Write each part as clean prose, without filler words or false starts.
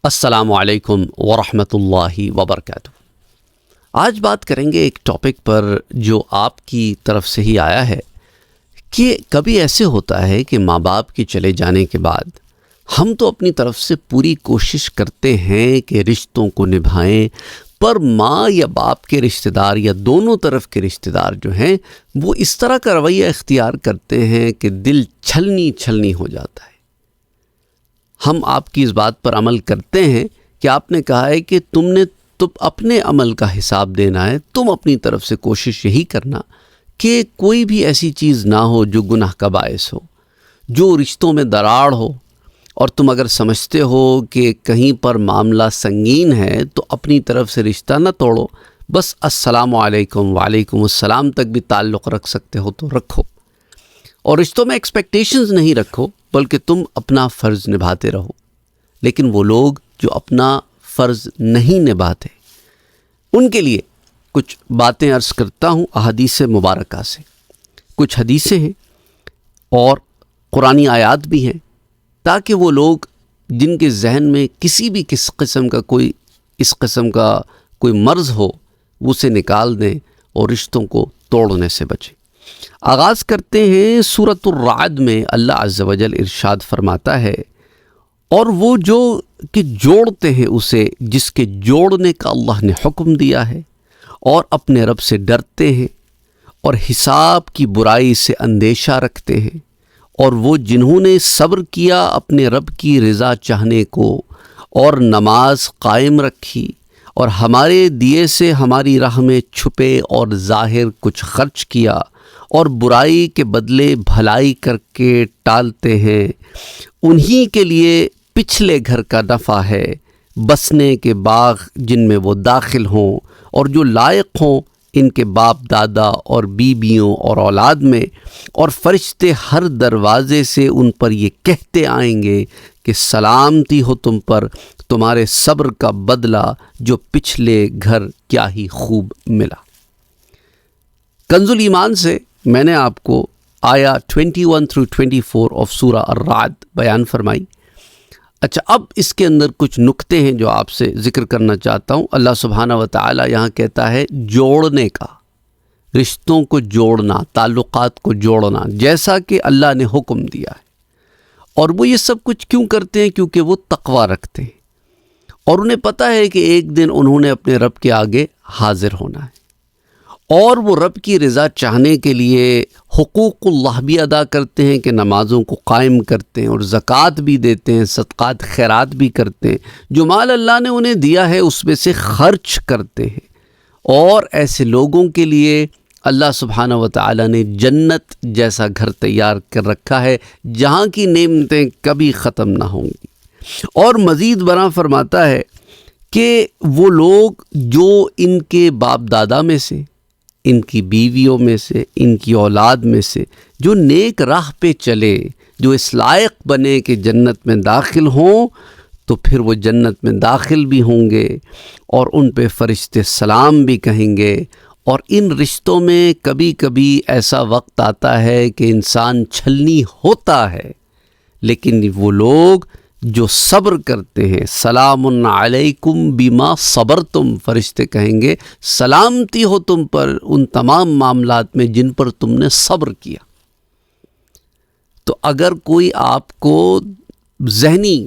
السلام علیکم ورحمۃ اللہ وبرکاتہ۔ آج بات کریں گے ایک ٹاپک پر جو آپ کی طرف سے ہی آیا ہے کہ کبھی ایسے ہوتا ہے کہ ماں باپ کے چلے جانے کے بعد ہم تو اپنی طرف سے پوری کوشش کرتے ہیں کہ رشتوں کو نبھائیں، پر ماں یا باپ کے رشتہ دار یا دونوں طرف کے رشتہ دار جو ہیں وہ اس طرح کا رویہ اختیار کرتے ہیں کہ دل چھلنی ہو جاتا ہے۔ ہم آپ کی اس بات پر عمل کرتے ہیں کہ آپ نے کہا ہے کہ تم اپنے عمل کا حساب دینا ہے، تم اپنی طرف سے کوشش یہی کرنا کہ کوئی بھی ایسی چیز نہ ہو جو گناہ کا باعث ہو، جو رشتوں میں دراڑ ہو، اور تم اگر سمجھتے ہو کہ کہیں پر معاملہ سنگین ہے تو اپنی طرف سے رشتہ نہ توڑو، بس السلام علیکم وعلیکم السلام تک بھی تعلق رکھ سکتے ہو تو رکھو، اور رشتوں میں ایکسپیکٹیشنز نہیں رکھو بلکہ تم اپنا فرض نبھاتے رہو۔ لیکن وہ لوگ جو اپنا فرض نہیں نبھاتے ان کے لیے کچھ باتیں عرض کرتا ہوں احادیث مبارکہ سے۔ کچھ حدیثیں ہیں اور قرآنی آیات بھی ہیں تاکہ وہ لوگ جن کے ذہن میں کسی بھی اس قسم کا کوئی مرض ہو وہ اسے نکال دیں اور رشتوں کو توڑنے سے بچیں۔ آغاز کرتے ہیں سورۃ الرعد میں۔ اللہ عز و جل ارشاد فرماتا ہے، اور وہ جو کہ جوڑتے ہیں اسے جس کے جوڑنے کا اللہ نے حکم دیا ہے، اور اپنے رب سے ڈرتے ہیں اور حساب کی برائی سے اندیشہ رکھتے ہیں، اور وہ جنہوں نے صبر کیا اپنے رب کی رضا چاہنے کو اور نماز قائم رکھی اور ہمارے دیے سے ہماری راہ میں چھپے اور ظاہر کچھ خرچ کیا اور برائی کے بدلے بھلائی کر کے ٹالتے ہیں، انہی کے لیے پچھلے گھر کا نفع ہے، بسنے کے باغ جن میں وہ داخل ہوں، اور جو لائق ہوں ان کے باپ دادا اور بیویوں اور اولاد میں، اور فرشتے ہر دروازے سے ان پر یہ کہتے آئیں گے کہ سلامتی ہو تم پر، تمہارے صبر کا بدلہ جو پچھلے گھر کیا ہی خوب ملا۔ کنز الایمان سے میں نے آپ کو آیا 21 through 24 آف سورہ الرعد بیان فرمائی۔ اچھا، اب اس کے اندر کچھ نکتے ہیں جو آپ سے ذکر کرنا چاہتا ہوں۔ اللہ سبحانہ و تعالی یہاں کہتا ہے جوڑنے کا، رشتوں کو جوڑنا، تعلقات کو جوڑنا جیسا کہ اللہ نے حکم دیا ہے۔ اور وہ یہ سب کچھ کیوں کرتے ہیں؟ کیونکہ وہ تقویٰ رکھتے ہیں اور انہیں پتہ ہے کہ ایک دن انہوں نے اپنے رب کے آگے حاضر ہونا ہے، اور وہ رب کی رضا چاہنے کے لیے حقوق اللہ بھی ادا کرتے ہیں کہ نمازوں کو قائم کرتے ہیں اور زکوٰۃ بھی دیتے ہیں، صدقات خیرات بھی کرتے ہیں، جو مال اللہ نے انہیں دیا ہے اس میں سے خرچ کرتے ہیں۔ اور ایسے لوگوں کے لیے اللہ سبحانہ و تعالی نے جنت جیسا گھر تیار کر رکھا ہے جہاں کی نعمتیں کبھی ختم نہ ہوں گی۔ اور مزید برآں فرماتا ہے کہ وہ لوگ جو ان کے باپ دادا میں سے، ان کی بیویوں میں سے، ان کی اولاد میں سے جو نیک راہ پہ چلے، جو اس لائق بنے کہ جنت میں داخل ہوں، تو پھر وہ جنت میں داخل بھی ہوں گے اور ان پہ فرشتے سلام بھی کہیں گے۔ اور ان رشتوں میں کبھی کبھی ایسا وقت آتا ہے کہ انسان چھلنی ہوتا ہے، لیکن وہ لوگ جو صبر کرتے ہیں، سلام علیکم بما صبرتم، فرشتے کہیں گے سلامتی ہو تم پر ان تمام معاملات میں جن پر تم نے صبر کیا۔ تو اگر کوئی آپ کو ذہنی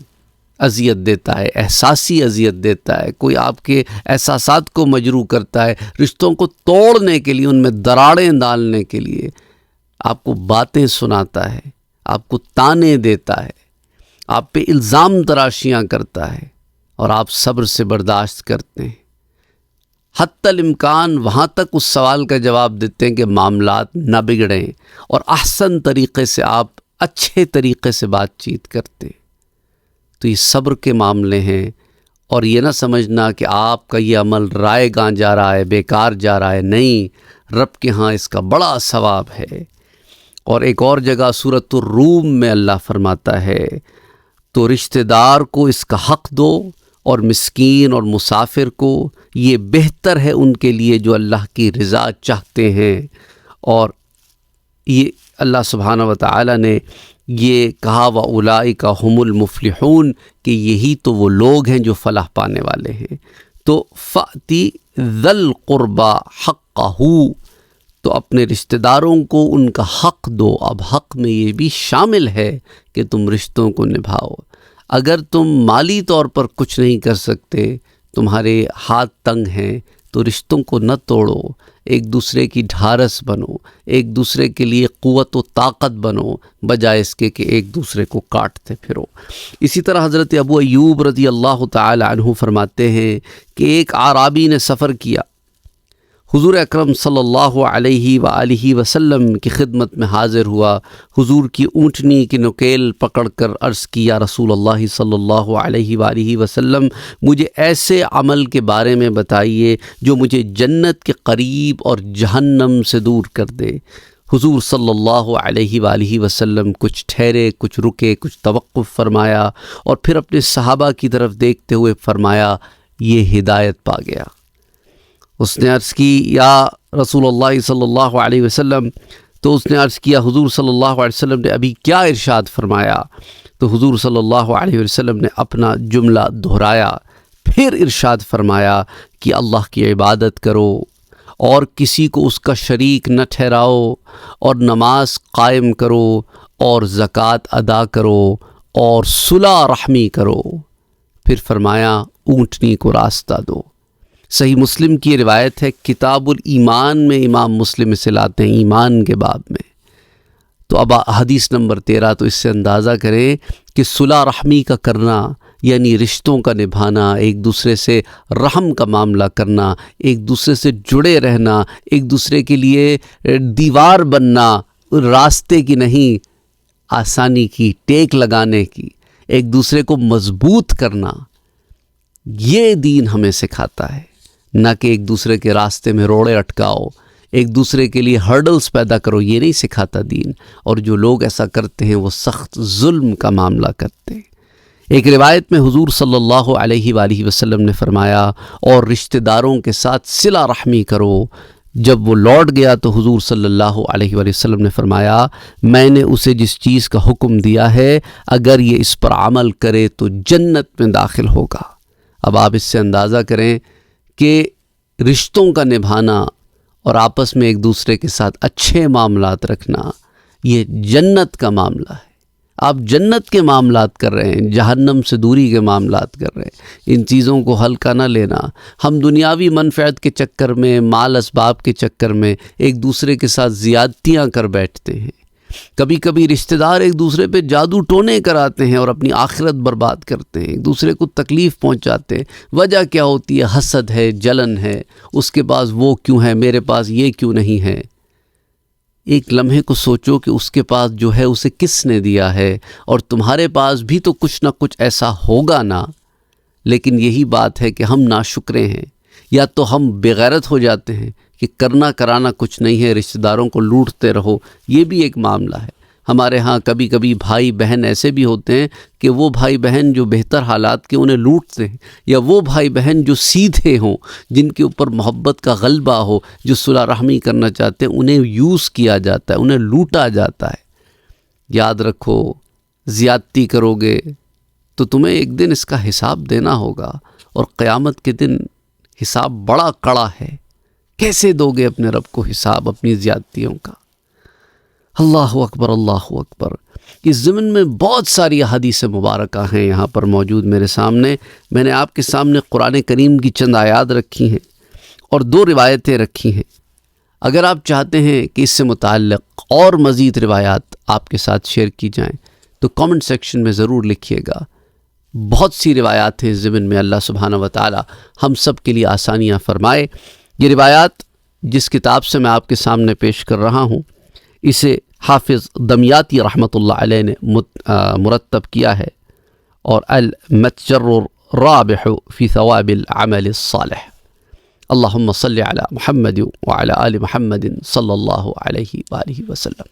اذیت دیتا ہے، احساسی اذیت دیتا ہے، کوئی آپ کے احساسات کو مجروح کرتا ہے، رشتوں کو توڑنے کے لیے، ان میں دراڑیں ڈالنے کے لیے آپ کو باتیں سناتا ہے، آپ کو تانے دیتا ہے، آپ پہ الزام تراشیاں کرتا ہے، اور آپ صبر سے برداشت کرتے ہیں، حتی الامکان وہاں تک اس سوال کا جواب دیتے ہیں کہ معاملات نہ بگڑیں، اور احسن طریقے سے آپ اچھے طریقے سے بات چیت کرتے ہیں۔ تو یہ صبر کے معاملے ہیں، اور یہ نہ سمجھنا کہ آپ کا یہ عمل رائے گاں جا رہا ہے، بیکار جا رہا ہے، نہیں، رب کے ہاں اس کا بڑا ثواب ہے۔ اور ایک اور جگہ سورۃ الروم میں اللہ فرماتا ہے تو رشتہ دار کو اس کا حق دو، اور مسکین اور مسافر کو، یہ بہتر ہے ان کے لیے جو اللہ کی رضا چاہتے ہیں۔ اور یہ اللہ سبحانہ و تعالی نے یہ کہا وَأُولَئِكَ هُمُ الْمُفْلِحُونَ کہ یہی تو وہ لوگ ہیں جو فلاح پانے والے ہیں۔ تو فَأْتِ ذَا الْقُرْبَى حَقَّهُ، تو اپنے رشتہ داروں کو ان کا حق دو۔ اب حق میں یہ بھی شامل ہے کہ تم رشتوں کو نبھاؤ۔ اگر تم مالی طور پر کچھ نہیں کر سکتے، تمہارے ہاتھ تنگ ہیں، تو رشتوں کو نہ توڑو، ایک دوسرے کی ڈھارس بنو، ایک دوسرے کے لیے قوت و طاقت بنو، بجائے اس کے کہ ایک دوسرے کو کاٹتے پھرو۔ اسی طرح حضرت ابو ایوب رضی اللہ تعالی عنہ فرماتے ہیں کہ ایک اعرابی نے سفر کیا، حضور اکرم صلی اللہ علیہ وآلہ وسلم کی خدمت میں حاضر ہوا، حضور کی اونٹنی کی نکیل پکڑ کر عرض کی، یا رسول اللہ صلی اللہ علیہ وآلہ وسلم، مجھے ایسے عمل کے بارے میں بتائیے جو مجھے جنت کے قریب اور جہنم سے دور کر دے۔ حضور صلی اللہ علیہ وآلہ وسلم کچھ ٹھہرے، کچھ رکے، کچھ توقف فرمایا، اور پھر اپنے صحابہ کی طرف دیکھتے ہوئے فرمایا، یہ ہدایت پا گیا۔ اس نے عرض کی، یا رسول اللہ صلی اللہ علیہ وسلم، تو اس نے عرض کیا، حضور صلی اللہ علیہ وسلم نے ابھی کیا ارشاد فرمایا؟ تو حضور صلی اللہ علیہ وسلم نے اپنا جملہ دہرایا، پھر ارشاد فرمایا کہ اللہ کی عبادت کرو اور کسی کو اس کا شریک نہ ٹھہراؤ، اور نماز قائم کرو، اور زکوٰۃ ادا کرو، اور صلح رحمی کرو۔ پھر فرمایا اونٹنی کو راستہ دو۔ صحیح مسلم کی روایت ہے، کتاب الایمان میں امام مسلم اسے لاتے ہیں، ایمان کے باب میں۔ تو اب حدیث نمبر 13، تو اس سے اندازہ کریں کہ صلح رحمی کا کرنا یعنی رشتوں کا نبھانا، ایک دوسرے سے رحم کا معاملہ کرنا، ایک دوسرے سے جڑے رہنا، ایک دوسرے کے لیے دیوار بننا، راستے کی نہیں آسانی کی، ٹیک لگانے کی، ایک دوسرے کو مضبوط کرنا، یہ دین ہمیں سکھاتا ہے، نہ کہ ایک دوسرے کے راستے میں روڑے اٹکاؤ، ایک دوسرے کے لیے ہرڈلز پیدا کرو، یہ نہیں سکھاتا دین۔ اور جو لوگ ایسا کرتے ہیں وہ سخت ظلم کا معاملہ کرتے ہیں۔ ایک روایت میں حضور صلی اللہ علیہ وآلہ وسلم نے فرمایا، اور رشتہ داروں کے ساتھ صلہ رحمی کرو۔ جب وہ لوٹ گیا تو حضور صلی اللہ علیہ وآلہ وسلم نے فرمایا، میں نے اسے جس چیز کا حکم دیا ہے، اگر یہ اس پر عمل کرے تو جنت میں داخل ہوگا۔ اب آپ اس سے اندازہ کریں کہ رشتوں کا نبھانا اور آپس میں ایک دوسرے کے ساتھ اچھے معاملات رکھنا، یہ جنت کا معاملہ ہے۔ آپ جنت کے معاملات کر رہے ہیں، جہنم سے دوری کے معاملات کر رہے ہیں۔ ان چیزوں کو ہلکا نہ لینا۔ ہم دنیاوی منفعت کے چکر میں، مال اسباب کے چکر میں ایک دوسرے کے ساتھ زیادتیاں کر بیٹھتے ہیں۔ کبھی کبھی رشتہ دار ایک دوسرے پہ جادو ٹونے کراتے ہیں اور اپنی آخرت برباد کرتے ہیں، ایک دوسرے کو تکلیف پہنچاتے ہیں۔ وجہ کیا ہوتی ہے؟ حسد ہے، جلن ہے، اس کے پاس وہ کیوں ہے، میرے پاس یہ کیوں نہیں ہے۔ ایک لمحے کو سوچو کہ اس کے پاس جو ہے اسے کس نے دیا ہے، اور تمہارے پاس بھی تو کچھ نہ کچھ ایسا ہوگا نا۔ لیکن یہی بات ہے کہ ہم ناشکرے ہیں، یا تو ہم بےغیرت ہو جاتے ہیں کہ کرنا کرانا کچھ نہیں ہے، رشتہ داروں کو لوٹتے رہو۔ یہ بھی ایک معاملہ ہے۔ ہمارے ہاں کبھی کبھی بھائی بہن ایسے بھی ہوتے ہیں کہ وہ بھائی بہن جو بہتر حالات کے انہیں لوٹتے ہیں، یا وہ بھائی بہن جو سیدھے ہوں، جن کے اوپر محبت کا غلبہ ہو، جو صلح رحمی کرنا چاہتے ہیں، انہیں یوز کیا جاتا ہے، انہیں لوٹا جاتا ہے۔ یاد رکھو، زیادتی کرو گے تو تمہیں ایک دن اس کا حساب دینا ہوگا، اور قیامت کے دن حساب بڑا کڑا ہے۔ کیسے دو گے اپنے رب کو حساب اپنی زیادتیوں کا؟ اللہ اکبر، اللہ اکبر۔ اس ضمن میں بہت ساری احادیث مبارکہ ہیں یہاں پر موجود میرے سامنے۔ میں نے آپ کے سامنے قرآن کریم کی چند آیات رکھی ہیں اور 2 روایتیں رکھی ہیں۔ اگر آپ چاہتے ہیں کہ اس سے متعلق اور مزید روایات آپ کے ساتھ شیئر کی جائیں تو کامنٹ سیکشن میں ضرور لکھیے گا۔ بہت سی روایات ہیں اس ضمن میں، اللہ سبحانہ و تعالی ہم سب کے لیے آسانیاں فرمائے۔ یہ روایات جس کتاب سے میں آپ کے سامنے پیش کر رہا ہوں، اسے حافظ دمیاطی رحمۃ اللہ علیہ نے مرتب کیا ہے، اور المتجر الرابح فی ثواب العمل الصالح۔ اللہم صلی علی محمد وعلی آل محمد صلی اللہ علیہ وآلہ وسلم۔